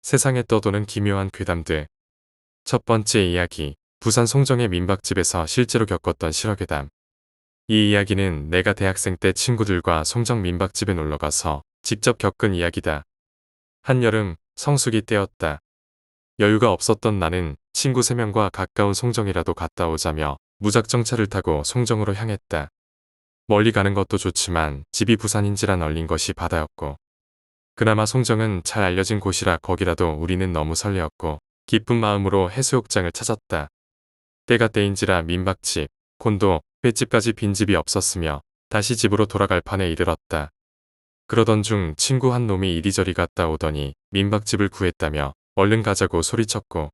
세상에 떠도는 기묘한 괴담들. 첫 번째 이야기. 부산 송정의 민박집에서 실제로 겪었던 실화괴담. 이 이야기는 내가 대학생 때 친구들과 송정 민박집에 놀러가서 직접 겪은 이야기다. 한여름 성수기 때였다. 여유가 없었던 나는 친구 3명과 가까운 송정이라도 갔다 오자며 무작정 차를 타고 송정으로 향했다. 멀리 가는 것도 좋지만 집이 부산인지라 널린 것이 바다였고, 그나마 송정은 잘 알려진 곳이라 거기라도 우리는 너무 설레었고 기쁜 마음으로 해수욕장을 찾았다. 때가 때인지라 민박집, 콘도, 횟집까지 빈집이 없었으며 다시 집으로 돌아갈 판에 이르렀다. 그러던 중 친구 한 놈이 이리저리 갔다 오더니 민박집을 구했다며 얼른 가자고 소리쳤고,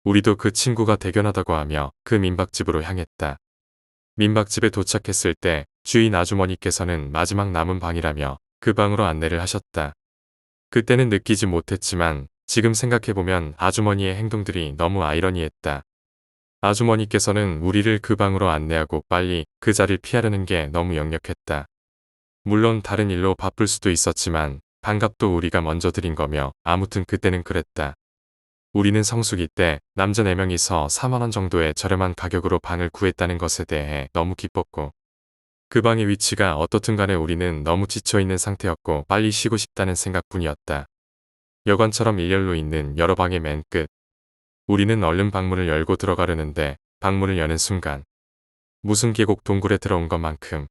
우리도 그 친구가 대견하다고 하며 그 민박집으로 향했다. 민박집에 도착했을 때 주인 아주머니께서는 마지막 남은 방이라며 그 방으로 안내를 하셨다. 그때는 느끼지 못했지만 지금 생각해보면 아주머니의 행동들이 너무 아이러니했다. 아주머니께서는 우리를 그 방으로 안내하고 빨리 그 자리를 피하려는 게 너무 역력했다. 물론 다른 일로 바쁠 수도 있었지만 반값도 우리가 먼저 드린 거며 아무튼 그때는 그랬다. 우리는 성수기 때 남자 4명이서 4만원 정도의 저렴한 가격으로 방을 구했다는 것에 대해 너무 기뻤고, 그 방의 위치가 어떻든 간에 우리는 너무 지쳐있는 상태였고 빨리 쉬고 싶다는 생각뿐이었다. 여관처럼 일렬로 있는 여러 방의 맨 끝. 우리는 얼른 방문을 열고 들어가려는데 방문을 여는 순간 무슨 계곡 동굴에 들어온 것만큼,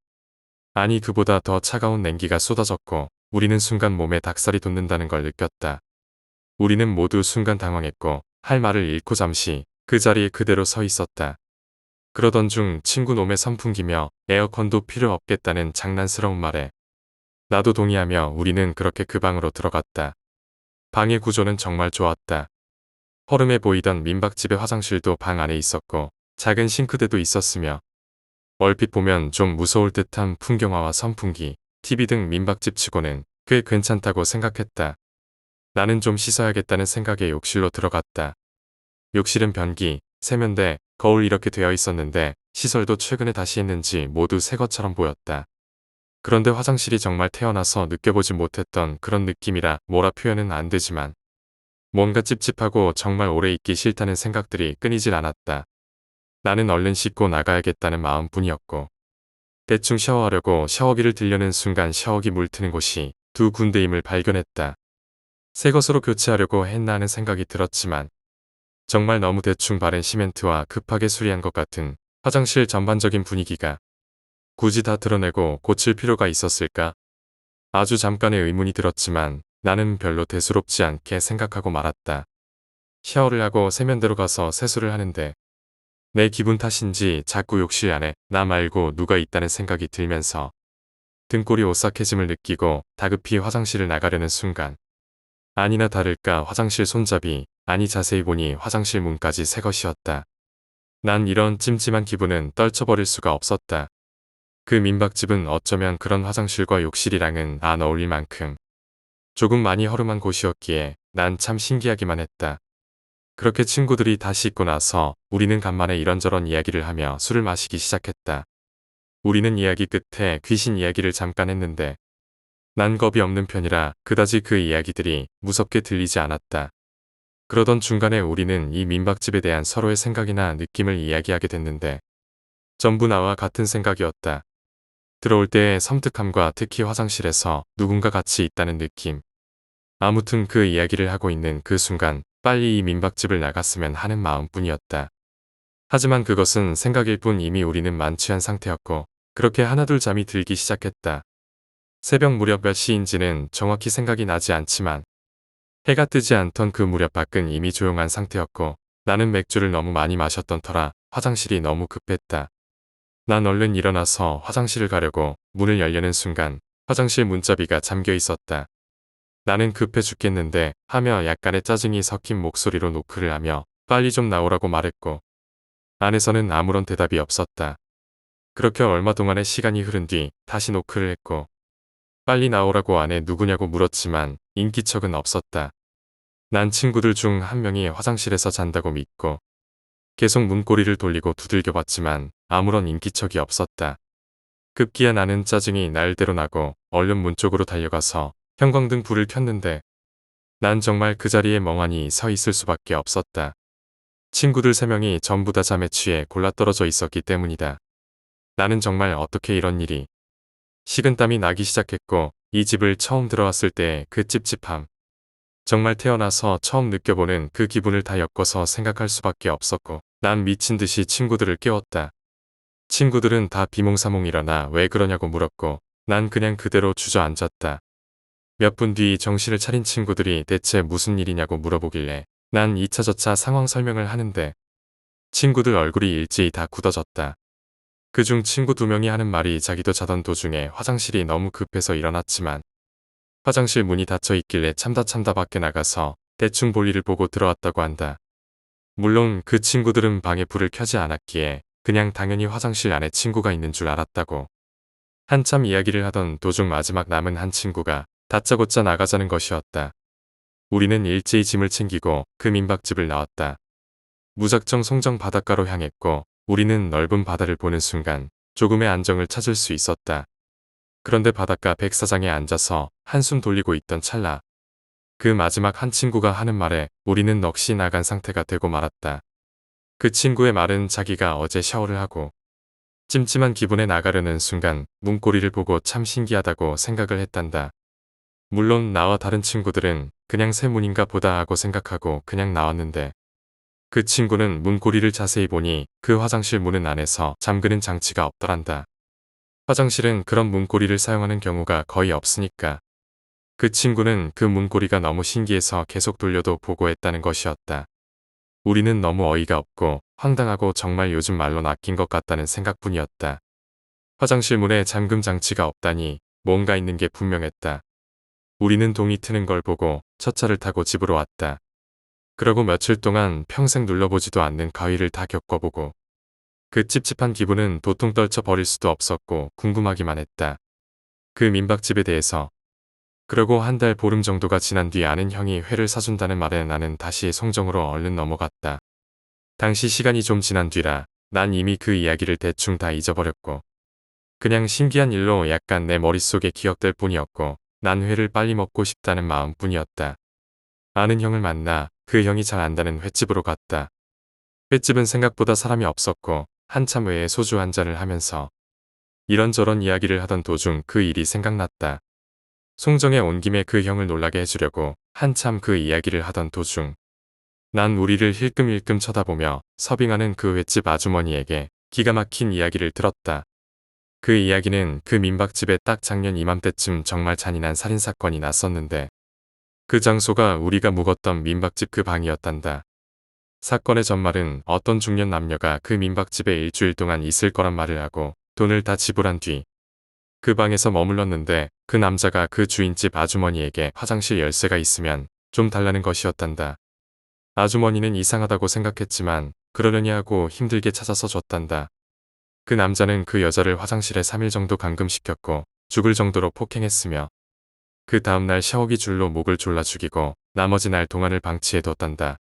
아니 그보다 더 차가운 냉기가 쏟아졌고 우리는 순간 몸에 닭살이 돋는다는 걸 느꼈다. 우리는 모두 순간 당황했고 할 말을 잃고 잠시 그 자리에 그대로 서 있었다. 그러던 중 친구 놈의 선풍기며 에어컨도 필요 없겠다는 장난스러운 말에 나도 동의하며 우리는 그렇게 그 방으로 들어갔다. 방의 구조는 정말 좋았다. 허름해 보이던 민박집의 화장실도 방 안에 있었고 작은 싱크대도 있었으며, 얼핏 보면 좀 무서울 듯한 풍경화와 선풍기, TV 등 민박집 치고는 꽤 괜찮다고 생각했다. 나는 좀 씻어야겠다는 생각에 욕실로 들어갔다. 욕실은 변기, 세면대, 거울 이렇게 되어 있었는데 시설도 최근에 다시 했는지 모두 새 것처럼 보였다. 그런데 화장실이 정말 태어나서 느껴보지 못했던 그런 느낌이라 뭐라 표현은 안 되지만 뭔가 찝찝하고 정말 오래 있기 싫다는 생각들이 끊이질 않았다. 나는 얼른 씻고 나가야겠다는 마음뿐이었고, 대충 샤워하려고 샤워기를 들려는 순간 샤워기 물 트는 곳이 2군데임을 발견했다. 새 것으로 교체하려고 했나 하는 생각이 들었지만 정말 너무 대충 바른 시멘트와 급하게 수리한 것 같은 화장실 전반적인 분위기가 굳이 다 드러내고 고칠 필요가 있었을까? 아주 잠깐의 의문이 들었지만 나는 별로 대수롭지 않게 생각하고 말았다. 샤워를 하고 세면대로 가서 세수를 하는데 내 기분 탓인지 자꾸 욕실 안에 나 말고 누가 있다는 생각이 들면서 등골이 오싹해짐을 느끼고 다급히 화장실을 나가려는 순간, 아니나 다를까 화장실 손잡이, 아니 자세히 보니 화장실 문까지 새 것이었다. 난 이런 찜찜한 기분은 떨쳐버릴 수가 없었다. 그 민박집은 어쩌면 그런 화장실과 욕실이랑은 안 어울릴 만큼 조금 많이 허름한 곳이었기에 난 참 신기하기만 했다. 그렇게 친구들이 다 씻고 나서 우리는 간만에 이런저런 이야기를 하며 술을 마시기 시작했다. 우리는 이야기 끝에 귀신 이야기를 잠깐 했는데 난 겁이 없는 편이라 그다지 그 이야기들이 무섭게 들리지 않았다. 그러던 중간에 우리는 이 민박집에 대한 서로의 생각이나 느낌을 이야기하게 됐는데 전부 나와 같은 생각이었다. 들어올 때의 섬뜩함과 특히 화장실에서 누군가 같이 있다는 느낌. 아무튼 그 이야기를 하고 있는 그 순간 빨리 이 민박집을 나갔으면 하는 마음뿐이었다. 하지만 그것은 생각일 뿐 이미 우리는 만취한 상태였고 그렇게 하나둘 잠이 들기 시작했다. 새벽 무렵 몇 시인지는 정확히 생각이 나지 않지만 해가 뜨지 않던 그 무렵 밖은 이미 조용한 상태였고 나는 맥주를 너무 많이 마셨던 터라 화장실이 너무 급했다. 난 얼른 일어나서 화장실을 가려고 문을 열려는 순간 화장실 문자비가 잠겨 있었다. 나는 급해 죽겠는데 하며 약간의 짜증이 섞인 목소리로 노크를 하며 빨리 좀 나오라고 말했고 안에서는 아무런 대답이 없었다. 그렇게 얼마 동안의 시간이 흐른 뒤 다시 노크를 했고 빨리 나오라고 안에 누구냐고 물었지만 인기척은 없었다. 난 친구들 중 한 명이 화장실에서 잔다고 믿고 계속 문고리를 돌리고 두들겨 봤지만 아무런 인기척이 없었다. 급기야 나는 짜증이 날대로 나고 얼른 문 쪽으로 달려가서 형광등 불을 켰는데 난 정말 그 자리에 멍하니 서 있을 수밖에 없었다. 친구들 3명이 전부 다 잠에 취해 골라떨어져 있었기 때문이다. 나는 정말 어떻게 이런 일이. 식은땀이 나기 시작했고 이 집을 처음 들어왔을 때 그 찝찝함. 정말 태어나서 처음 느껴보는 그 기분을 다 엮어서 생각할 수밖에 없었고 난 미친 듯이 친구들을 깨웠다. 친구들은 다 비몽사몽 일어나 왜 그러냐고 물었고 난 그냥 그대로 주저앉았다. 몇 분 뒤 정신을 차린 친구들이 대체 무슨 일이냐고 물어보길래 난 이차저차 상황 설명을 하는데 친구들 얼굴이 일제히 다 굳어졌다. 그중 친구 2명이 하는 말이 자기도 자던 도중에 화장실이 너무 급해서 일어났지만 화장실 문이 닫혀 있길래 참다 밖에 나가서 대충 볼일을 보고 들어왔다고 한다. 물론 그 친구들은 방에 불을 켜지 않았기에 그냥 당연히 화장실 안에 친구가 있는 줄 알았다고. 한참 이야기를 하던 도중 마지막 남은 한 친구가 다짜고짜 나가자는 것이었다. 우리는 일제히 짐을 챙기고 그 민박집을 나왔다. 무작정 송정 바닷가로 향했고 우리는 넓은 바다를 보는 순간 조금의 안정을 찾을 수 있었다. 그런데 바닷가 백사장에 앉아서 한숨 돌리고 있던 찰나 그 마지막 한 친구가 하는 말에 우리는 넋이 나간 상태가 되고 말았다. 그 친구의 말은 자기가 어제 샤워를 하고 찜찜한 기분에 나가려는 순간 문고리를 보고 참 신기하다고 생각을 했단다. 물론 나와 다른 친구들은 그냥 새 문인가 보다 하고 생각하고 그냥 나왔는데 그 친구는 문고리를 자세히 보니 그 화장실 문은 안에서 잠그는 장치가 없더란다. 화장실은 그런 문고리를 사용하는 경우가 거의 없으니까. 그 친구는 그 문고리가 너무 신기해서 계속 돌려도 보고 했다는 것이었다. 우리는 너무 어이가 없고 황당하고 정말 요즘 말로 낚인 것 같다는 생각뿐이었다. 화장실 문에 잠금 장치가 없다니 뭔가 있는 게 분명했다. 우리는 동이 트는 걸 보고 첫 차를 타고 집으로 왔다. 그러고 며칠 동안 평생 눌러보지도 않는 가위를 다 겪어보고 그 찝찝한 기분은 도통 떨쳐 버릴 수도 없었고 궁금하기만 했다. 그 민박집에 대해서. 그러고 한 달 보름 정도가 지난 뒤 아는 형이 회를 사준다는 말에 나는 다시 송정으로 얼른 넘어갔다. 당시 시간이 좀 지난 뒤라 난 이미 그 이야기를 대충 다 잊어버렸고 그냥 신기한 일로 약간 내 머릿속에 기억될 뿐이었고 난 회를 빨리 먹고 싶다는 마음뿐이었다. 아는 형을 만나 그 형이 잘 안다는 횟집으로 갔다. 횟집은 생각보다 사람이 없었고 한참 외에 소주 한 잔을 하면서 이런저런 이야기를 하던 도중 그 일이 생각났다. 송정에 온 김에 그 형을 놀라게 해주려고 한참 그 이야기를 하던 도중 난 우리를 힐끔힐끔 쳐다보며 서빙하는 그 횟집 아주머니에게 기가 막힌 이야기를 들었다. 그 이야기는 그 민박집에 딱 작년 이맘때쯤 정말 잔인한 살인사건이 났었는데 그 장소가 우리가 묵었던 민박집 그 방이었단다. 사건의 전말은 어떤 중년 남녀가 그 민박집에 일주일 동안 있을 거란 말을 하고 돈을 다 지불한 뒤 그 방에서 머물렀는데 그 남자가 그 주인집 아주머니에게 화장실 열쇠가 있으면 좀 달라는 것이었단다. 아주머니는 이상하다고 생각했지만 그러려니 하고 힘들게 찾아서 줬단다. 그 남자는 그 여자를 화장실에 3일 정도 감금시켰고 죽을 정도로 폭행했으며 그 다음날 샤워기 줄로 목을 졸라 죽이고 나머지 날 동안을 방치해뒀단다.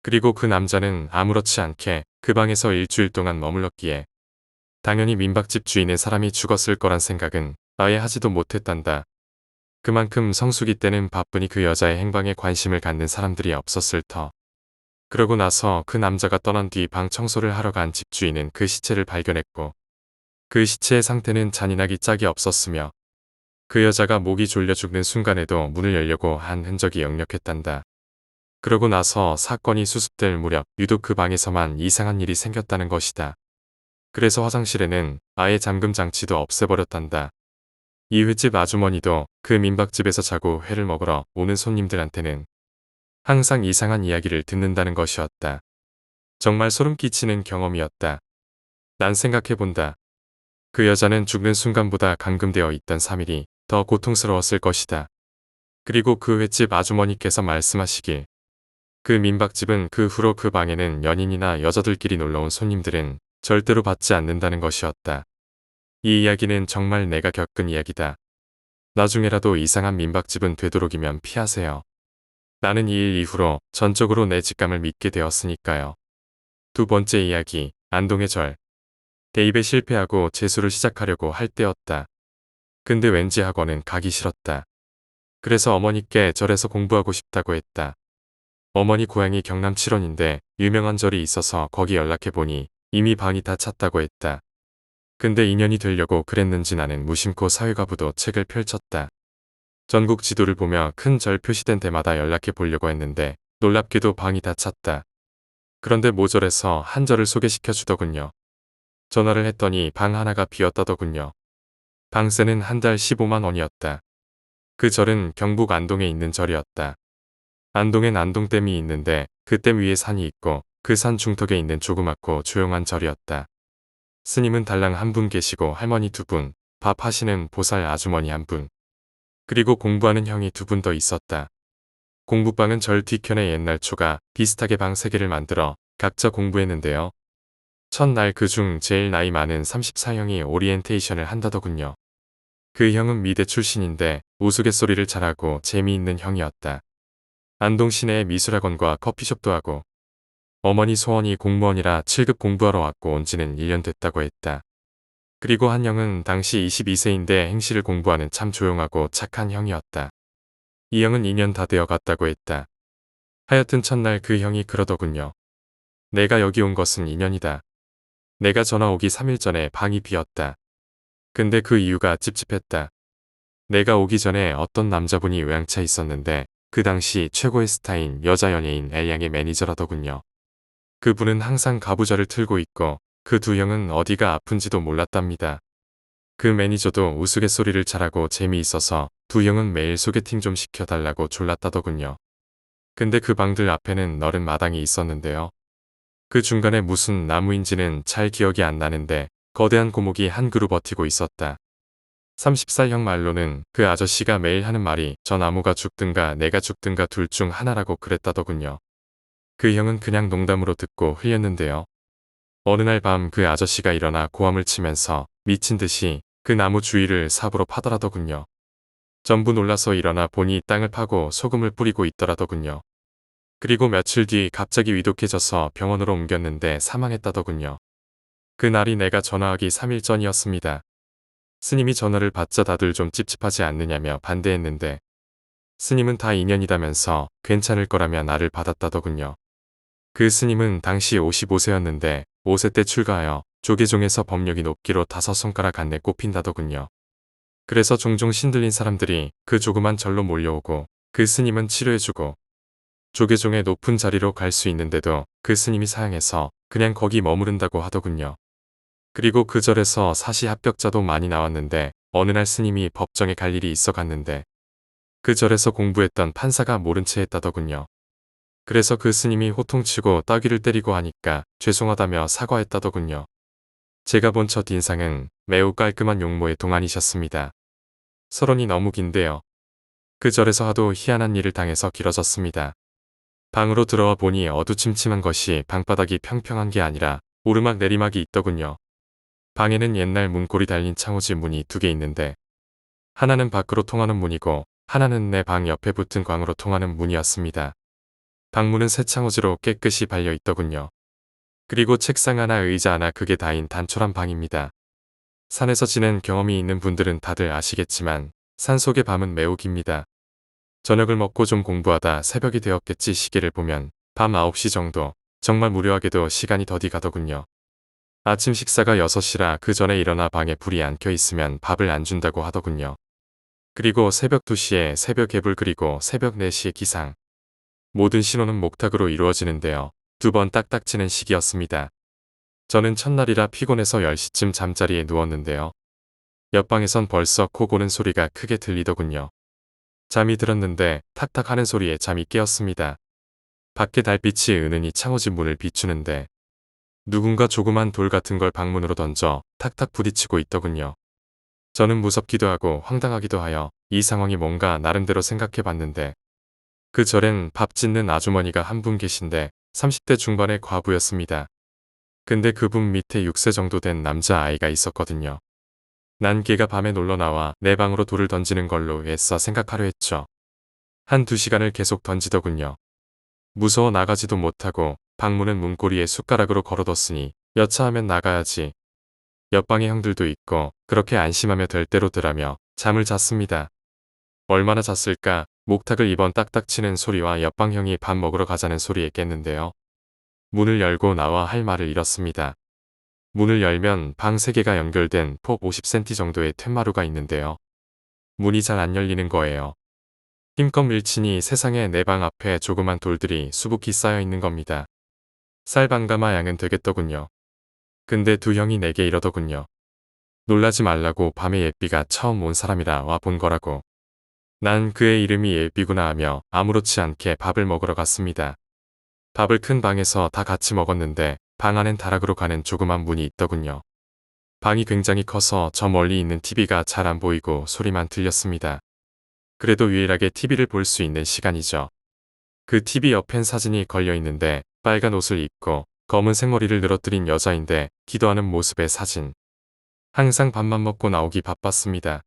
그리고 그 남자는 아무렇지 않게 그 방에서 일주일 동안 머물렀기에 당연히 민박집 주인의 사람이 죽었을 거란 생각은 아예 하지도 못했단다. 그만큼 성수기 때는 바쁘니 그 여자의 행방에 관심을 갖는 사람들이 없었을 터. 그러고 나서 그 남자가 떠난 뒤 방 청소를 하러 간 집주인은 그 시체를 발견했고 그 시체의 상태는 잔인하기 짝이 없었으며 그 여자가 목이 졸려 죽는 순간에도 문을 열려고 한 흔적이 역력했단다. 그러고 나서 사건이 수습될 무렵 유독 그 방에서만 이상한 일이 생겼다는 것이다. 그래서 화장실에는 아예 잠금 장치도 없애버렸단다. 이 횟집 아주머니도 그 민박집에서 자고 회를 먹으러 오는 손님들한테는 항상 이상한 이야기를 듣는다는 것이었다. 정말 소름 끼치는 경험이었다. 난 생각해본다. 그 여자는 죽는 순간보다 감금되어 있던 3일이 더 고통스러웠을 것이다. 그리고 그 횟집 아주머니께서 말씀하시길 그 민박집은 그 후로 그 방에는 연인이나 여자들끼리 놀러온 손님들은 절대로 받지 않는다는 것이었다. 이 이야기는 정말 내가 겪은 이야기다. 나중에라도 이상한 민박집은 되도록이면 피하세요. 나는 이 일 이후로 전적으로 내 직감을 믿게 되었으니까요. 두 번째 이야기, 안동의 절. 대입에 실패하고 재수를 시작하려고 할 때였다. 근데 왠지 학원은 가기 싫었다. 그래서 어머니께 절에서 공부하고 싶다고 했다. 어머니 고향이 경남 칠원인데 유명한 절이 있어서 거기 연락해보니 이미 방이 다 찼다고 했다. 근데 인연이 되려고 그랬는지 나는 무심코 사회과부도 책을 펼쳤다. 전국 지도를 보며 큰 절 표시된 데마다 연락해 보려고 했는데 놀랍게도 방이 다 찼다. 그런데 모절에서 한 절을 소개시켜 주더군요. 전화를 했더니 방 하나가 비었다더군요. 방세는 한 달 15만 원이었다. 그 절은 경북 안동에 있는 절이었다. 안동엔 안동댐이 있는데 그 댐 위에 산이 있고 그 산 중턱에 있는 조그맣고 조용한 절이었다. 스님은 달랑 한 분 계시고 할머니 2분, 밥 하시는 보살 아주머니 1분, 그리고 공부하는 형이 2분 더 있었다. 공부방은 절 뒤편에 옛날 초가 비슷하게 방 3개를 만들어 각자 공부했는데요. 첫날 그중 제일 나이 많은 34형이 오리엔테이션을 한다더군요. 그 형은 미대 출신인데 우스갯소리를 잘하고 재미있는 형이었다. 안동 시내에 미술학원과 커피숍도 하고 어머니 소원이 공무원이라 7급 공부하러 왔고 온 지는 1년 됐다고 했다. 그리고 한 형은 당시 22세인데 행시를 공부하는 참 조용하고 착한 형이었다. 이 형은 2년 다 되어 갔다고 했다. 하여튼 첫날 그 형이 그러더군요. 내가 여기 온 것은 2년이다. 내가 전화 오기 3일 전에 방이 비었다. 근데 그 이유가 찝찝했다. 내가 오기 전에 어떤 남자분이 외양차 있었는데 그 당시 최고의 스타인 여자 연예인 L양의 매니저라더군요. 그분은 항상 가부좌를 틀고 있고 그 두 형은 어디가 아픈지도 몰랐답니다. 그 매니저도 우스갯소리를 잘하고 재미있어서 두 형은 매일 소개팅 좀 시켜달라고 졸랐다더군요. 근데 그 방들 앞에는 넓은 마당이 있었는데요. 그 중간에 무슨 나무인지는 잘 기억이 안 나는데 거대한 고목이 한 그루 버티고 있었다. 30살 형 말로는 그 아저씨가 매일 하는 말이 저 나무가 죽든가 내가 죽든가 둘 중 하나라고 그랬다더군요. 그 형은 그냥 농담으로 듣고 흘렸는데요. 어느 날 밤 그 아저씨가 일어나 고함을 치면서 미친 듯이 그 나무 주위를 삽으로 파더라더군요. 전부 놀라서 일어나 보니 땅을 파고 소금을 뿌리고 있더라더군요. 그리고 며칠 뒤 갑자기 위독해져서 병원으로 옮겼는데 사망했다더군요. 그날이 내가 전화하기 3일 전이었습니다. 스님이 전화를 받자 다들 좀 찝찝하지 않느냐며 반대했는데 스님은 다 인연이다면서 괜찮을 거라며 나를 받았다더군요. 그 스님은 당시 55세였는데 5세 때 출가하여 조계종에서 법력이 높기로 5손가락 안내 꼽힌다더군요. 그래서 종종 신들린 사람들이 그 조그만 절로 몰려오고 그 스님은 치료해주고 조계종의 높은 자리로 갈 수 있는데도 그 스님이 사양해서 그냥 거기 머무른다고 하더군요. 그리고 그 절에서 사시 합격자도 많이 나왔는데 어느 날 스님이 법정에 갈 일이 있어 갔는데 그 절에서 공부했던 판사가 모른 채 했다더군요. 그래서 그 스님이 호통치고 따귀를 때리고 하니까 죄송하다며 사과했다더군요. 제가 본 첫 인상은 매우 깔끔한 용모의 동안이셨습니다. 서론이 너무 긴데요. 그 절에서 하도 희한한 일을 당해서 길어졌습니다. 방으로 들어와 보니 어두침침한 것이 방바닥이 평평한 게 아니라 오르막 내리막이 있더군요. 방에는 옛날 문고리 달린 창호지 문이 2개 있는데 하나는 밖으로 통하는 문이고 하나는 내 방 옆에 붙은 광으로 통하는 문이었습니다. 방문은 새 창호지로 깨끗이 발려 있더군요. 그리고 책상 하나 의자 하나 그게 다인 단촐한 방입니다. 산에서 지낸 경험이 있는 분들은 다들 아시겠지만 산속의 밤은 매우 깁니다. 저녁을 먹고 좀 공부하다 새벽이 되었겠지 시계를 보면 밤 9시 정도, 정말 무료하게도 시간이 더디 가더군요. 아침 식사가 6시라 그 전에 일어나 방에 불이 안 켜 있으면 밥을 안 준다고 하더군요. 그리고 새벽 2시에 새벽 개불 그리고 새벽 4시에 기상. 모든 신호는 목탁으로 이루어지는데요. 2번 딱딱 치는 시기였습니다. 저는 첫날이라 피곤해서 10시쯤 잠자리에 누웠는데요. 옆방에선 벌써 코 고는 소리가 크게 들리더군요. 잠이 들었는데 탁탁 하는 소리에 잠이 깨었습니다. 밖에 달빛이 은은히 창호지 문을 비추는데 누군가 조그만 돌 같은 걸 방문으로 던져 탁탁 부딪히고 있더군요. 저는 무섭기도 하고 황당하기도 하여 이 상황이 뭔가 나름대로 생각해 봤는데 그 절엔 밥 짓는 아주머니가 한 분 계신데 30대 중반의 과부였습니다. 근데 그분 밑에 6세 정도 된 남자아이가 있었거든요. 난 걔가 밤에 놀러 나와 내 방으로 돌을 던지는 걸로 애써 생각하려 했죠. 한 2시간을 계속 던지더군요. 무서워 나가지도 못하고 방문은 문고리에 숟가락으로 걸어뒀으니 여차하면 나가야지. 옆방에 형들도 있고 그렇게 안심하며 될 대로 들하며 잠을 잤습니다. 얼마나 잤을까? 목탁을 2번 딱딱 치는 소리와 옆방 형이 밥 먹으러 가자는 소리에 깼는데요. 문을 열고 나와 할 말을 잃었습니다. 문을 열면 방 3개가 연결된 폭 50cm 정도의 툇마루가 있는데요. 문이 잘 안 열리는 거예요. 힘껏 밀치니 세상에 내 방 앞에 조그만 돌들이 수북히 쌓여 있는 겁니다. 쌀방가마 양은 되겠더군요. 근데 두 형이 내게 이러더군요. 놀라지 말라고, 밤에 예삐가 처음 온 사람이라 와 본 거라고. 난 그의 이름이 예삐구나 하며 아무렇지 않게 밥을 먹으러 갔습니다. 밥을 큰 방에서 다 같이 먹었는데 방 안엔 다락으로 가는 조그만 문이 있더군요. 방이 굉장히 커서 저 멀리 있는 TV가 잘 안 보이고 소리만 들렸습니다. 그래도 유일하게 TV를 볼 수 있는 시간이죠. 그 TV 옆엔 사진이 걸려 있는데 빨간 옷을 입고 검은색 머리를 늘어뜨린 여자인데 기도하는 모습의 사진. 항상 밥만 먹고 나오기 바빴습니다.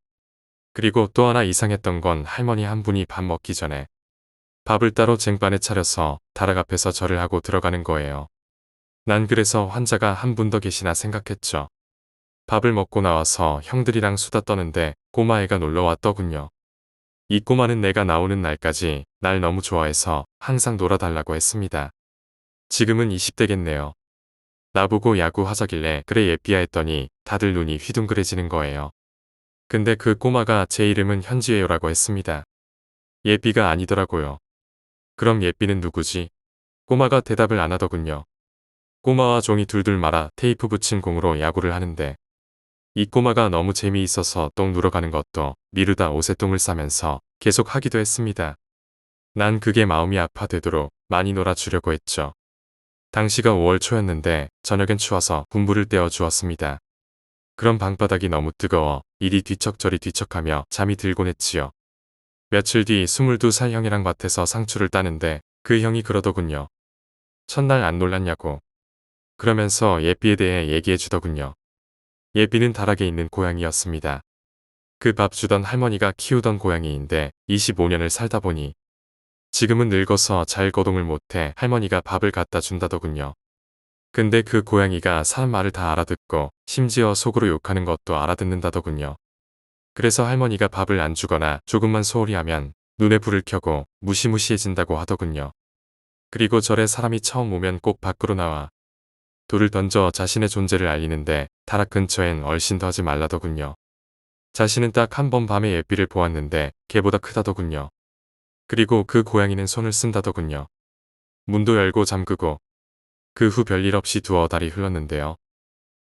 그리고 또 하나 이상했던 건 할머니 한 분이 밥 먹기 전에 밥을 따로 쟁반에 차려서 다락 앞에서 절을 하고 들어가는 거예요. 난 그래서 환자가 한 분 더 계시나 생각했죠. 밥을 먹고 나와서 형들이랑 수다 떠는데 꼬마애가 놀러 왔더군요. 이 꼬마는 내가 나오는 날까지 날 너무 좋아해서 항상 놀아달라고 했습니다. 지금은 20대겠네요. 나보고 야구하자길래 그래 예삐야 했더니 다들 눈이 휘둥그레지는 거예요. 근데 그 꼬마가 제 이름은 현지예요라고 했습니다. 예삐가 아니더라고요. 그럼 예삐는 누구지? 꼬마가 대답을 안 하더군요. 꼬마와 종이 둘둘 말아 테이프 붙인 공으로 야구를 하는데 이 꼬마가 너무 재미있어서 똥 누러 가는 것도 미루다 옷에 똥을 싸면서 계속 하기도 했습니다. 난 그게 마음이 아파되도록 많이 놀아주려고 했죠. 당시가 5월 초였는데 저녁엔 추워서 군불을 떼어 주었습니다. 그럼 방바닥이 너무 뜨거워 이리 뒤척 저리 뒤척하며 잠이 들곤 했지요. 며칠 뒤 22살 형이랑 밭에서 상추를 따는데 그 형이 그러더군요. 첫날 안 놀랐냐고. 그러면서 예삐에 대해 얘기해 주더군요. 예삐는 다락에 있는 고양이였습니다. 그 밥 주던 할머니가 키우던 고양이인데 25년을 살다 보니 지금은 늙어서 잘 거동을 못해 할머니가 밥을 갖다 준다더군요. 근데 그 고양이가 사람 말을 다 알아듣고 심지어 속으로 욕하는 것도 알아듣는다더군요. 그래서 할머니가 밥을 안 주거나 조금만 소홀히 하면 눈에 불을 켜고 무시무시해진다고 하더군요. 그리고 절에 사람이 처음 오면 꼭 밖으로 나와 돌을 던져 자신의 존재를 알리는데 다락 근처엔 얼씬도 하지 말라더군요. 자신은 딱 한 번 밤에 예삐를 보았는데 걔보다 크다더군요. 그리고 그 고양이는 손을 쓴다더군요. 문도 열고 잠그고. 그 후 별일 없이 두어 달이 흘렀는데요.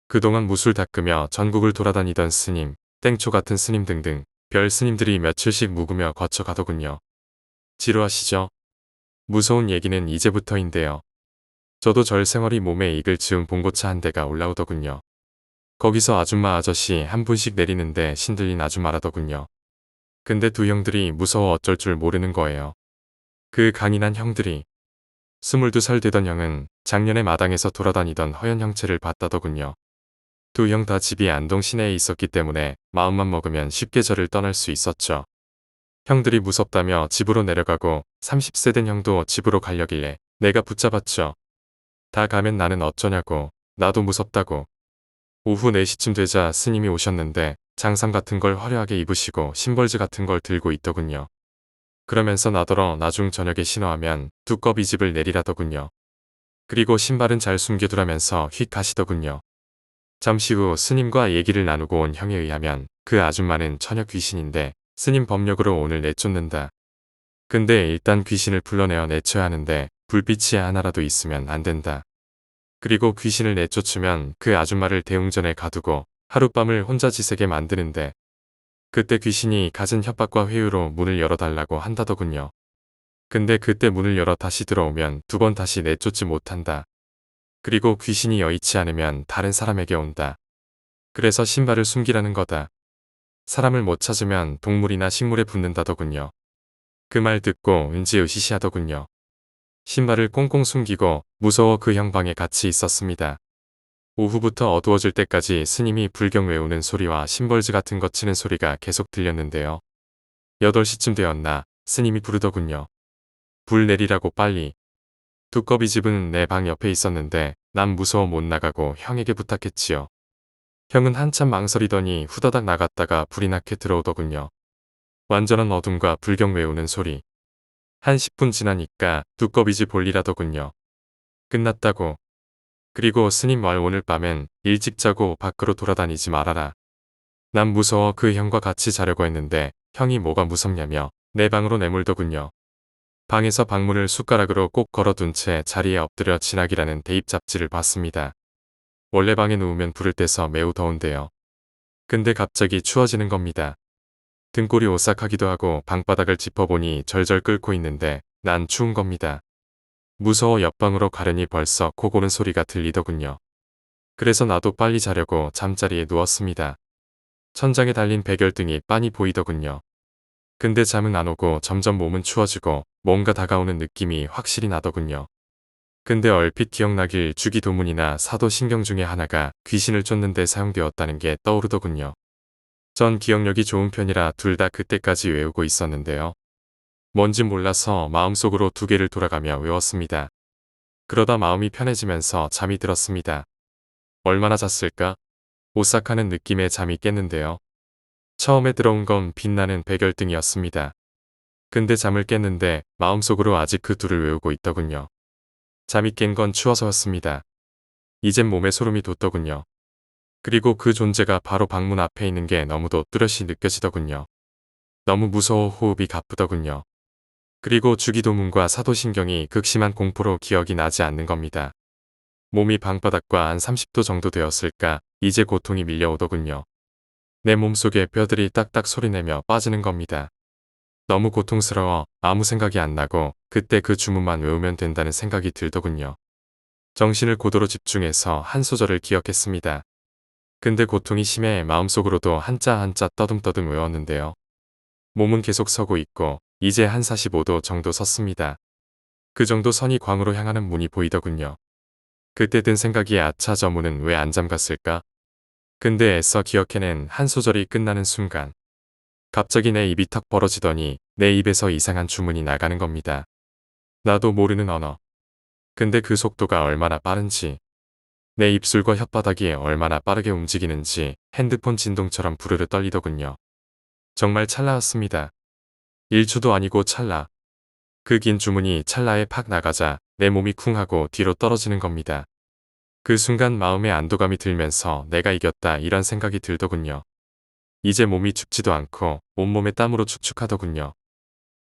그동안 무술 닦으며 전국을 돌아다니던 스님, 땡초 같은 스님 등등 별 스님들이 며칠씩 묵으며 거쳐가더군요. 지루하시죠? 무서운 얘기는 이제부터인데요. 저도 절 생활이 몸에 익을 즈음 봉고차 한 대가 올라오더군요. 거기서 아줌마 아저씨 한 분씩 내리는데 신들린 아줌마라더군요. 근데 두 형들이 무서워 어쩔 줄 모르는 거예요. 그 강인한 형들이 22살 되던 형은 작년에 마당에서 돌아다니던 허연 형체를 봤다더군요. 두 형 다 집이 안동 시내에 있었기 때문에 마음만 먹으면 쉽게 저를 떠날 수 있었죠. 형들이 무섭다며 집으로 내려가고 30세 된 형도 집으로 가려길래 내가 붙잡았죠. 다 가면 나는 어쩌냐고. 나도 무섭다고. 오후 4시쯤 되자 스님이 오셨는데 장상 같은 걸 화려하게 입으시고 심벌즈 같은 걸 들고 있더군요. 그러면서 나더러 나중 저녁에 신어하면 두꺼비 집을 내리라더군요. 그리고 신발은 잘 숨겨두라면서 휙 가시더군요. 잠시 후 스님과 얘기를 나누고 온 형에 의하면 그 아줌마는 처녀 귀신인데 스님 법력으로 오늘 내쫓는다. 근데 일단 귀신을 불러내어 내쳐야 하는데 불빛이 하나라도 있으면 안 된다. 그리고 귀신을 내쫓으면 그 아줌마를 대웅전에 가두고 하룻밤을 혼자 지새게 만드는데 그때 귀신이 갖은 협박과 회유로 문을 열어달라고 한다더군요. 근데 그때 문을 열어 다시 들어오면 2번 다시 내쫓지 못한다. 그리고 귀신이 여의치 않으면 다른 사람에게 온다. 그래서 신발을 숨기라는 거다. 사람을 못 찾으면 동물이나 식물에 붙는다더군요. 그 말 듣고 은지으시시하더군요. 신발을 꽁꽁 숨기고 무서워 그 형 방에 같이 있었습니다. 오후부터 어두워질 때까지 스님이 불경 외우는 소리와 심벌즈 같은 거 치는 소리가 계속 들렸는데요. 8시쯤 되었나 스님이 부르더군요. 불 내리라고 빨리. 두꺼비 집은 내 방 옆에 있었는데 난 무서워 못 나가고 형에게 부탁했지요. 형은 한참 망설이더니 후다닥 나갔다가 불이 나게 들어오더군요. 완전한 어둠과 불경 외우는 소리. 한 10분 지나니까 두꺼비지 볼일하더군요. 끝났다고. 그리고 스님 말 오늘 밤엔 일찍 자고 밖으로 돌아다니지 말아라. 난 무서워 그 형과 같이 자려고 했는데 형이 뭐가 무섭냐며 내 방으로 내몰더군요. 방에서 방문을 숟가락으로 꼭 걸어둔 채 자리에 엎드려 진학이라는 대입 잡지를 봤습니다. 원래 방에 누우면 불을 떼서 매우 더운데요. 근데 갑자기 추워지는 겁니다. 등골이 오싹하기도 하고 방바닥을 짚어보니 절절 끓고 있는데 난 추운 겁니다. 무서워 옆방으로 가려니 벌써 코 고는 소리가 들리더군요. 그래서 나도 빨리 자려고 잠자리에 누웠습니다. 천장에 달린 백열등이 빤히 보이더군요. 근데 잠은 안 오고 점점 몸은 추워지고 뭔가 다가오는 느낌이 확실히 나더군요. 근데 얼핏 기억나길 주기도문이나 사도신경 중에 하나가 귀신을 쫓는 데 사용되었다는 게 떠오르더군요. 전 기억력이 좋은 편이라 둘 다 그때까지 외우고 있었는데요. 뭔진 몰라서 마음속으로 두 개를 돌아가며 외웠습니다. 그러다 마음이 편해지면서 잠이 들었습니다. 얼마나 잤을까? 오싹하는 느낌에 잠이 깼는데요. 처음에 들어온 건 빛나는 백열등이었습니다. 근데 잠을 깼는데 마음속으로 아직 그 둘을 외우고 있더군요. 잠이 깬 건 추워서였습니다. 이젠 몸에 소름이 돋더군요. 그리고 그 존재가 바로 방문 앞에 있는 게 너무도 뚜렷이 느껴지더군요. 너무 무서워 호흡이 가쁘더군요. 그리고 주기도문과 사도신경이 극심한 공포로 기억이 나지 않는 겁니다. 몸이 방바닥과 한 30도 정도 되었을까 이제 고통이 밀려오더군요. 내 몸속에 뼈들이 딱딱 소리내며 빠지는 겁니다. 너무 고통스러워 아무 생각이 안 나고 그때 그 주문만 외우면 된다는 생각이 들더군요. 정신을 고도로 집중해서 한 소절을 기억했습니다. 근데 고통이 심해 마음속으로도 한자 한자 떠듬떠듬 외웠는데요. 몸은 계속 서고 있고 이제 한 45도 정도 섰습니다. 그 정도 선이 광으로 향하는 문이 보이더군요. 그때 든 생각이 아차 저 문은 왜 안 잠갔을까? 근데 애써 기억해낸 한 소절이 끝나는 순간 갑자기 내 입이 턱 벌어지더니 내 입에서 이상한 주문이 나가는 겁니다. 나도 모르는 언어. 근데 그 속도가 얼마나 빠른지 내 입술과 혓바닥이 얼마나 빠르게 움직이는지 핸드폰 진동처럼 부르르 떨리더군요. 정말 찰나였습니다. 1초도 아니고 찰나. 그 긴 주문이 찰나에 팍 나가자 내 몸이 쿵 하고 뒤로 떨어지는 겁니다. 그 순간 마음에 안도감이 들면서 내가 이겼다 이런 생각이 들더군요. 이제 몸이 춥지도 않고 온몸에 땀으로 축축하더군요.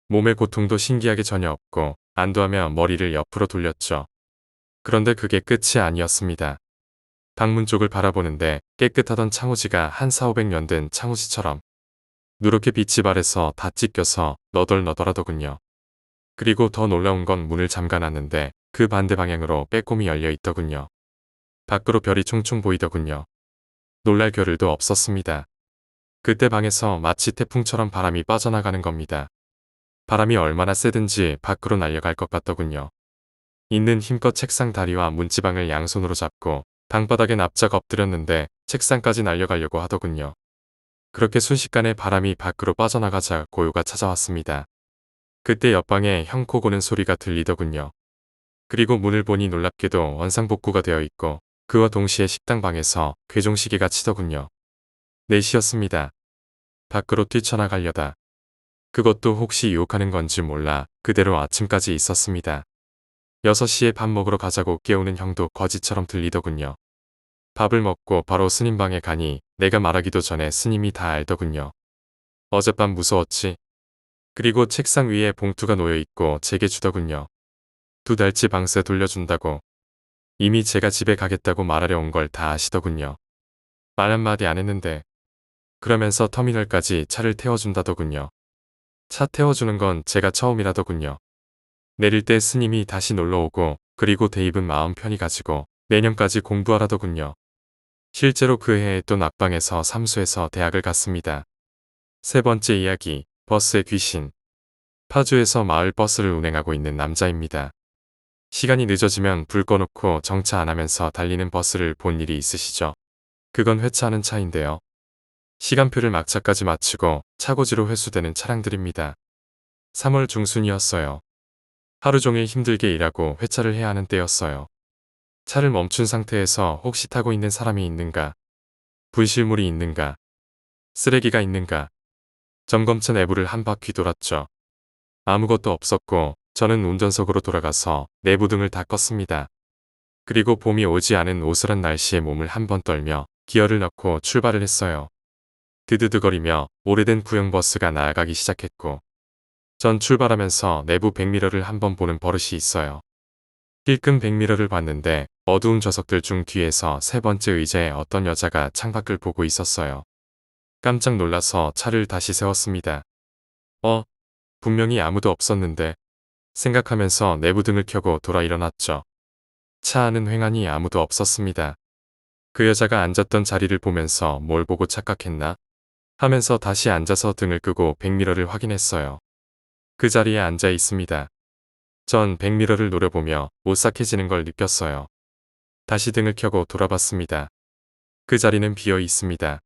몸의 고통도 신기하게 전혀 없고 안도하며 머리를 옆으로 돌렸죠. 그런데 그게 끝이 아니었습니다. 방문 쪽을 바라보는데 깨끗하던 창호지가 한 4,500년 된 창호지처럼 누렇게 빛이 발해서 다 찢겨서 너덜너덜하더군요. 그리고 더 놀라운 건 문을 잠가놨는데 그 반대 방향으로 빼꼼히 열려 있더군요. 밖으로 별이 총총 보이더군요. 놀랄 겨를도 없었습니다. 그때 방에서 마치 태풍처럼 바람이 빠져나가는 겁니다. 바람이 얼마나 세든지 밖으로 날려갈 것 같더군요. 있는 힘껏 책상 다리와 문지방을 양손으로 잡고 방바닥에 납작 엎드렸는데 책상까지 날려가려고 하더군요. 그렇게 순식간에 바람이 밖으로 빠져나가자 고요가 찾아왔습니다. 그때 옆방에 형 코 고는 소리가 들리더군요. 그리고 문을 보니 놀랍게도 원상복구가 되어 있고 그와 동시에 식당방에서 괴종시계가 치더군요. 4시였습니다. 밖으로 뛰쳐나가려다. 그것도 혹시 유혹하는 건지 몰라 그대로 아침까지 있었습니다. 6시에 밥 먹으러 가자고 깨우는 형도 거지처럼 들리더군요. 밥을 먹고 바로 스님 방에 가니 내가 말하기도 전에 스님이 다 알더군요. 어젯밤 무서웠지? 그리고 책상 위에 봉투가 놓여있고 제게 주더군요. 2달치 방세 돌려준다고. 이미 제가 집에 가겠다고 말하려 온 걸 다 아시더군요. 말 한마디 안 했는데. 그러면서 터미널까지 차를 태워준다더군요. 차 태워주는 건 제가 처음이라더군요. 내릴 때 스님이 다시 놀러오고 그리고 대입은 마음 편히 가지고 내년까지 공부하라더군요. 실제로 그 해에 또 낙방에서 삼수해서 대학을 갔습니다. 세 번째 이야기, 버스의 귀신. 파주에서 마을 버스를 운행하고 있는 남자입니다. 시간이 늦어지면 불 꺼놓고 정차 안 하면서 달리는 버스를 본 일이 있으시죠? 그건 회차하는 차인데요. 시간표를 막차까지 마치고 차고지로 회수되는 차량들입니다. 3월 중순이었어요. 하루 종일 힘들게 일하고 회차를 해야 하는 때였어요. 차를 멈춘 상태에서 혹시 타고 있는 사람이 있는가? 분실물이 있는가? 쓰레기가 있는가? 점검차 내부를 한 바퀴 돌았죠. 아무것도 없었고 저는 운전석으로 돌아가서 내부 등을 다 껐습니다. 그리고 봄이 오지 않은 오스란 날씨에 몸을 한번 떨며 기어를 넣고 출발을 했어요. 드드드거리며 오래된 구형 버스가 나아가기 시작했고 전 출발하면서 내부 백미러를 한번 보는 버릇이 있어요. 힐끔 백미러를 봤는데 어두운 좌석들 중 뒤에서 세 번째 의자에 어떤 여자가 창밖을 보고 있었어요. 깜짝 놀라서 차를 다시 세웠습니다. 분명히 아무도 없었는데 생각하면서 내부 등을 켜고 돌아 일어났죠. 차 안은 휑하니 아무도 없었습니다. 그 여자가 앉았던 자리를 보면서 뭘 보고 착각했나 하면서 다시 앉아서 등을 끄고 백미러를 확인했어요. 그 자리에 앉아 있습니다. 전 백미러를 노려보며 오싹해지는 걸 느꼈어요. 다시 등을 켜고 돌아봤습니다. 그 자리는 비어 있습니다.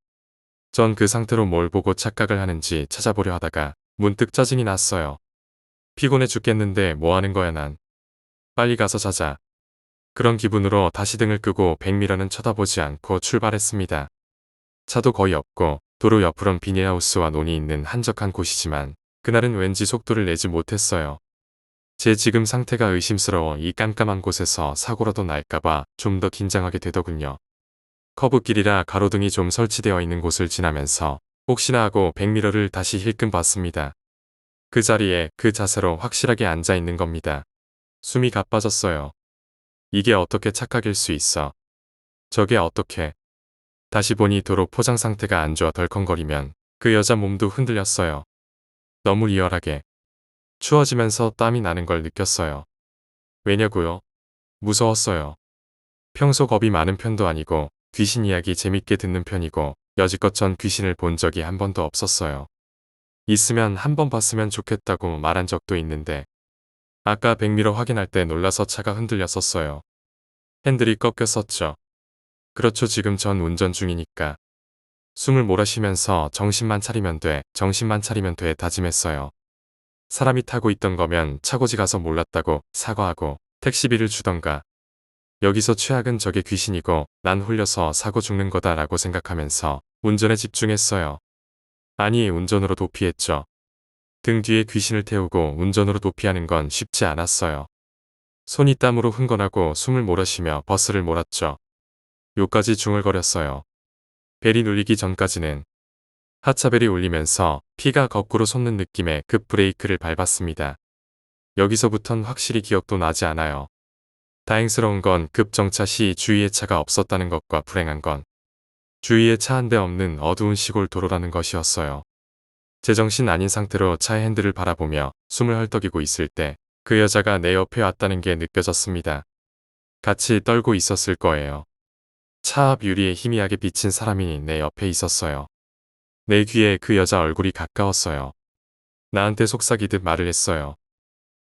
전 그 상태로 뭘 보고 착각을 하는지 찾아보려 하다가 문득 짜증이 났어요. 피곤해 죽겠는데 뭐 하는 거야 난. 빨리 가서 자자. 그런 기분으로 다시 등을 끄고 백미러는 쳐다보지 않고 출발했습니다. 차도 거의 없고 도로 옆으론 비닐하우스와 논이 있는 한적한 곳이지만 그날은 왠지 속도를 내지 못했어요. 제 지금 상태가 의심스러워 이 깜깜한 곳에서 사고라도 날까봐 좀 더 긴장하게 되더군요. 커브길이라 가로등이 좀 설치되어 있는 곳을 지나면서 혹시나 하고 백미러를 다시 힐끔 봤습니다. 그 자리에 그 자세로 확실하게 앉아 있는 겁니다. 숨이 가빠졌어요. 이게 어떻게 착각일 수 있어. 저게 어떻게. 다시 보니 도로 포장 상태가 안 좋아 덜컹거리면 그 여자 몸도 흔들렸어요. 너무 리얼하게. 추워지면서 땀이 나는 걸 느꼈어요. 왜냐고요? 무서웠어요. 평소 겁이 많은 편도 아니고 귀신 이야기 재밌게 듣는 편이고 여지껏 전 귀신을 본 적이 한 번도 없었어요. 있으면 한 번 봤으면 좋겠다고 말한 적도 있는데 아까 백미러 확인할 때 놀라서 차가 흔들렸었어요. 핸들이 꺾였었죠. 그렇죠. 지금 전 운전 중이니까. 숨을 몰아쉬면서 정신만 차리면 돼 다짐했어요. 사람이 타고 있던 거면 차고지 가서 몰랐다고 사과하고 택시비를 주던가. 여기서 최악은 저게 귀신이고 난 홀려서 사고 죽는 거다라고 생각하면서 운전에 집중했어요. 아니 운전으로 도피했죠. 등 뒤에 귀신을 태우고 운전으로 도피하는 건 쉽지 않았어요. 손이 땀으로 흥건하고 숨을 몰아쉬며 버스를 몰았죠. 요까지 중얼거렸어요. 벨이 눌리기 전까지는 하차벨이 울리면서 피가 거꾸로 솟는 느낌의 급브레이크를 밟았습니다. 여기서부턴 확실히 기억도 나지 않아요. 다행스러운 건 급정차 시 주위에 차가 없었다는 것과 불행한 건 주위에 차 한 대 없는 어두운 시골 도로라는 것이었어요. 제정신 아닌 상태로 차의 핸들을 바라보며 숨을 헐떡이고 있을 때 그 여자가 내 옆에 왔다는 게 느껴졌습니다. 같이 떨고 있었을 거예요. 차 앞 유리에 희미하게 비친 사람이 내 옆에 있었어요. 내 귀에 그 여자 얼굴이 가까웠어요. 나한테 속삭이듯 말을 했어요.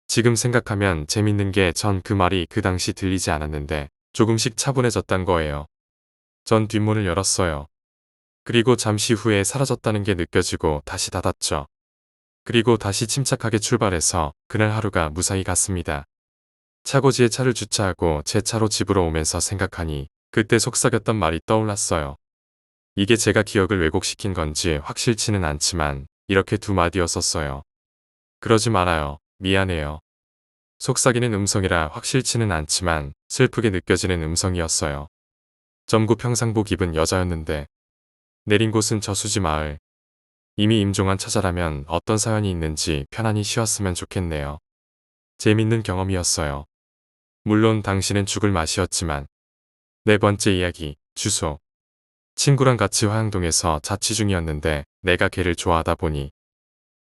지금 생각하면 재밌는 게 전 그 말이 그 당시 들리지 않았는데 조금씩 차분해졌단 거예요. 전 뒷문을 열었어요. 그리고 잠시 후에 사라졌다는 게 느껴지고 다시 닫았죠. 그리고 다시 침착하게 출발해서 그날 하루가 무사히 갔습니다. 차고지에 차를 주차하고 제 차로 집으로 오면서 생각하니 그때 속삭였던 말이 떠올랐어요. 이게 제가 기억을 왜곡시킨 건지 확실치는 않지만 이렇게 두 마디였었어요. 그러지 말아요. 미안해요. 속삭이는 음성이라 확실치는 않지만 슬프게 느껴지는 음성이었어요. 점구 평상복 입은 여자였는데 내린 곳은 저수지 마을. 이미 임종한 처자라면 어떤 사연이 있는지 편안히 쉬었으면 좋겠네요. 재밌는 경험이었어요. 물론 당신은 죽을 맛이었지만. 네 번째 이야기, 주소. 친구랑 같이 화양동에서 자취 중이었는데 내가 걔를 좋아하다 보니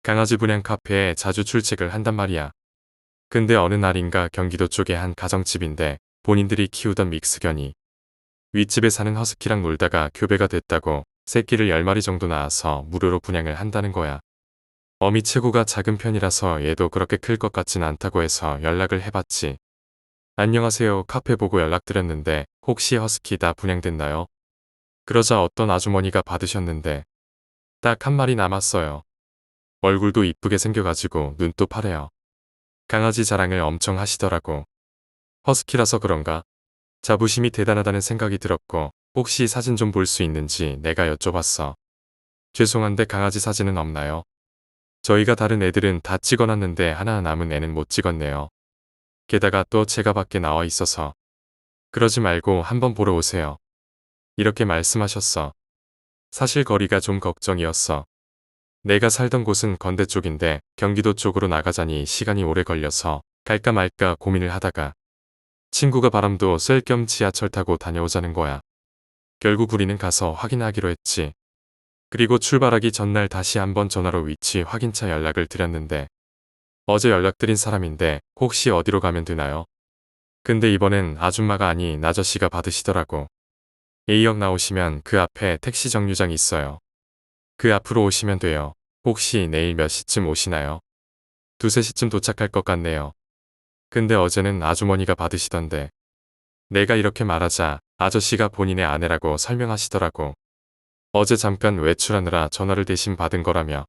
강아지 분양 카페에 자주 출첵을 한단 말이야. 근데 어느 날인가 경기도 쪽의 한 가정집인데 본인들이 키우던 믹스견이 윗집에 사는 허스키랑 놀다가 교배가 됐다고 새끼를 10마리 정도 낳아서 무료로 분양을 한다는 거야. 어미 체구가 작은 편이라서 얘도 그렇게 클 것 같진 않다고 해서 연락을 해봤지. 안녕하세요. 카페 보고 연락드렸는데 혹시 허스키 다 분양됐나요? 그러자 어떤 아주머니가 받으셨는데 딱 한 마리 남았어요. 얼굴도 이쁘게 생겨가지고 눈도 파래요. 강아지 자랑을 엄청 하시더라고. 허스키라서 그런가? 자부심이 대단하다는 생각이 들었고 혹시 사진 좀 볼 수 있는지 내가 여쭤봤어. 죄송한데 강아지 사진은 없나요? 저희가 다른 애들은 다 찍어놨는데 하나 남은 애는 못 찍었네요. 게다가 또 제가 밖에 나와 있어서. 그러지 말고 한번 보러 오세요. 이렇게 말씀하셨어. 사실 거리가 좀 걱정이었어. 내가 살던 곳은 건대 쪽인데 경기도 쪽으로 나가자니 시간이 오래 걸려서 갈까 말까 고민을 하다가 친구가 바람도 쐴 겸 지하철 타고 다녀오자는 거야. 결국 우리는 가서 확인하기로 했지. 그리고 출발하기 전날 다시 한번 전화로 위치 확인차 연락을 드렸는데 어제 연락드린 사람인데 혹시 어디로 가면 되나요? 근데 이번엔 아줌마가 아닌 아저씨가 받으시더라고. A역 나오시면 그 앞에 택시 정류장 있어요. 그 앞으로 오시면 돼요. 혹시 내일 몇 시쯤 오시나요? 2, 3시쯤 도착할 것 같네요. 근데 어제는 아주머니가 받으시던데. 내가 이렇게 말하자 아저씨가 본인의 아내라고 설명하시더라고. 어제 잠깐 외출하느라 전화를 대신 받은 거라며.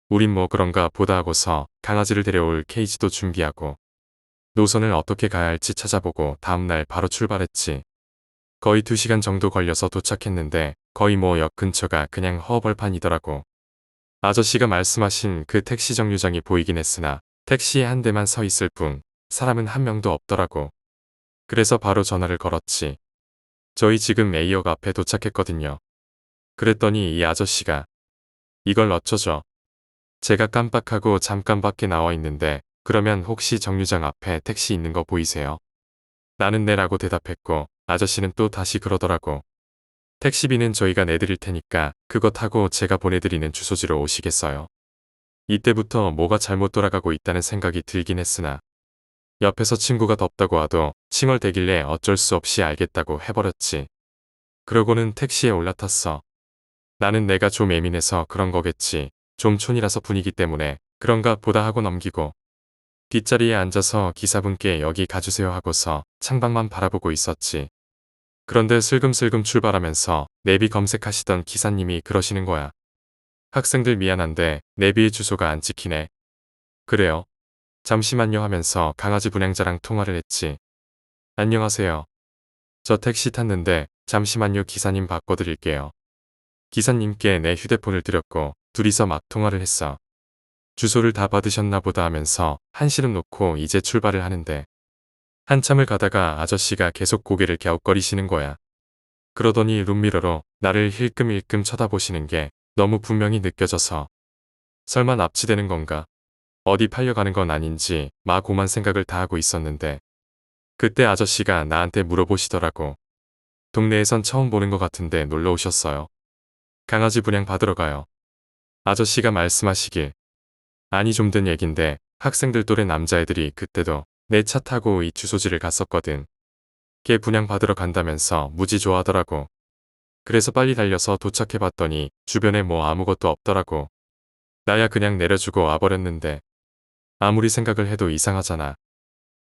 우린 뭐 그런가 보다 하고서 강아지를 데려올 케이지도 준비하고 노선을 어떻게 가야 할지 찾아보고 다음날 바로 출발했지. 거의 2시간 정도 걸려서 도착했는데 거의 뭐 역 근처가 그냥 허벌판이더라고. 아저씨가 말씀하신 그 택시 정류장이 보이긴 했으나 택시에 한 대만 서 있을 뿐 사람은 한 명도 없더라고. 그래서 바로 전화를 걸었지. 저희 지금 A역 앞에 도착했거든요. 그랬더니 이 아저씨가 이걸 어쩌죠? 제가 깜빡하고 잠깐 밖에 나와 있는데 그러면 혹시 정류장 앞에 택시 있는 거 보이세요? 나는 네라고 대답했고 아저씨는 또 다시 그러더라고. 택시비는 저희가 내드릴 테니까 그거 타고 제가 보내드리는 주소지로 오시겠어요? 이때부터 뭐가 잘못 돌아가고 있다는 생각이 들긴 했으나 옆에서 친구가 덥다고 하도 칭얼대길래 어쩔 수 없이 알겠다고 해버렸지. 그러고는 택시에 올라탔어. 나는 내가 좀 예민해서 그런 거겠지. 좀 촌이라서 분위기 때문에 그런가 보다 하고 넘기고 뒷자리에 앉아서 기사분께 여기 가주세요 하고서 창밖만 바라보고 있었지. 그런데 슬금슬금 출발하면서 내비 검색하시던 기사님이 그러시는 거야. 학생들 미안한데 내비 주소가 안 찍히네. 그래요? 잠시만요 하면서 강아지 분양자랑 통화를 했지. 안녕하세요. 저 택시 탔는데 잠시만요 기사님 바꿔드릴게요. 기사님께 내 휴대폰을 드렸고 둘이서 막 통화를 했어. 주소를 다 받으셨나 보다 하면서 한시름 놓고 이제 출발을 하는데 한참을 가다가 아저씨가 계속 고개를 갸웃거리시는 거야. 그러더니 룸미러로 나를 힐끔힐끔 쳐다보시는 게 너무 분명히 느껴져서 설마 납치되는 건가? 어디 팔려가는 건 아닌지 막 오만 생각을 다 하고 있었는데 그때 아저씨가 나한테 물어보시더라고. 동네에선 처음 보는 것 같은데 놀러 오셨어요? 강아지 분양 받으러 가요. 아저씨가 말씀하시길. 아니 좀 된 얘긴데 학생들 또래 남자애들이 그때도 내 차 타고 이 주소지를 갔었거든. 걔 분양 받으러 간다면서 무지 좋아하더라고. 그래서 빨리 달려서 도착해봤더니 주변에 뭐 아무것도 없더라고. 나야 그냥 내려주고 와버렸는데 아무리 생각을 해도 이상하잖아.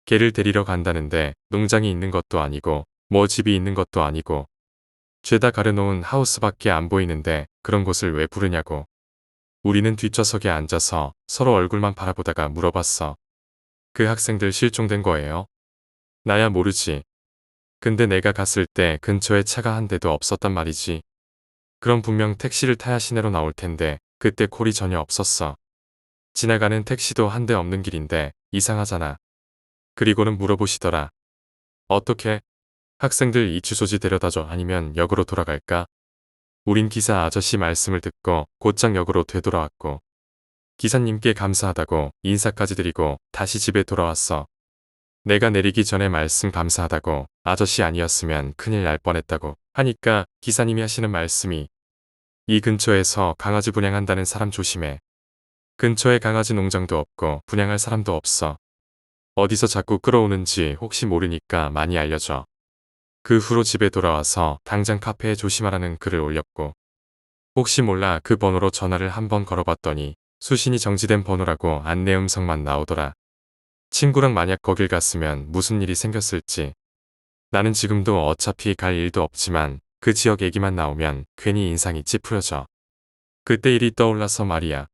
걔를 데리러 간다는데 농장이 있는 것도 아니고 뭐 집이 있는 것도 아니고 죄다 가려놓은 하우스밖에 안 보이는데 그런 곳을 왜 부르냐고. 우리는 뒷좌석에 앉아서 서로 얼굴만 바라보다가 물어봤어. 그 학생들 실종된 거예요? 나야 모르지. 근데 내가 갔을 때 근처에 차가 한 대도 없었단 말이지. 그럼 분명 택시를 타야 시내로 나올 텐데 그때 콜이 전혀 없었어. 지나가는 택시도 한 대 없는 길인데 이상하잖아. 그리고는 물어보시더라. 어떻게? 학생들 이 주소지 데려다줘 아니면 역으로 돌아갈까? 우린 기사 아저씨 말씀을 듣고 곧장 역으로 되돌아왔고 기사님께 감사하다고 인사까지 드리고 다시 집에 돌아왔어. 내가 내리기 전에 말씀 감사하다고 아저씨 아니었으면 큰일 날 뻔했다고 하니까 기사님이 하시는 말씀이 이 근처에서 강아지 분양한다는 사람 조심해. 근처에 강아지 농장도 없고 분양할 사람도 없어. 어디서 자꾸 끌어오는지 혹시 모르니까 많이 알려줘. 그 후로 집에 돌아와서 당장 카페에 조심하라는 글을 올렸고 혹시 몰라 그 번호로 전화를 한번 걸어봤더니 수신이 정지된 번호라고 안내 음성만 나오더라. 친구랑 만약 거길 갔으면 무슨 일이 생겼을지. 나는 지금도 어차피 갈 일도 없지만 그 지역 얘기만 나오면 괜히 인상이 찌푸려져. 그때 일이 떠올라서 말이야.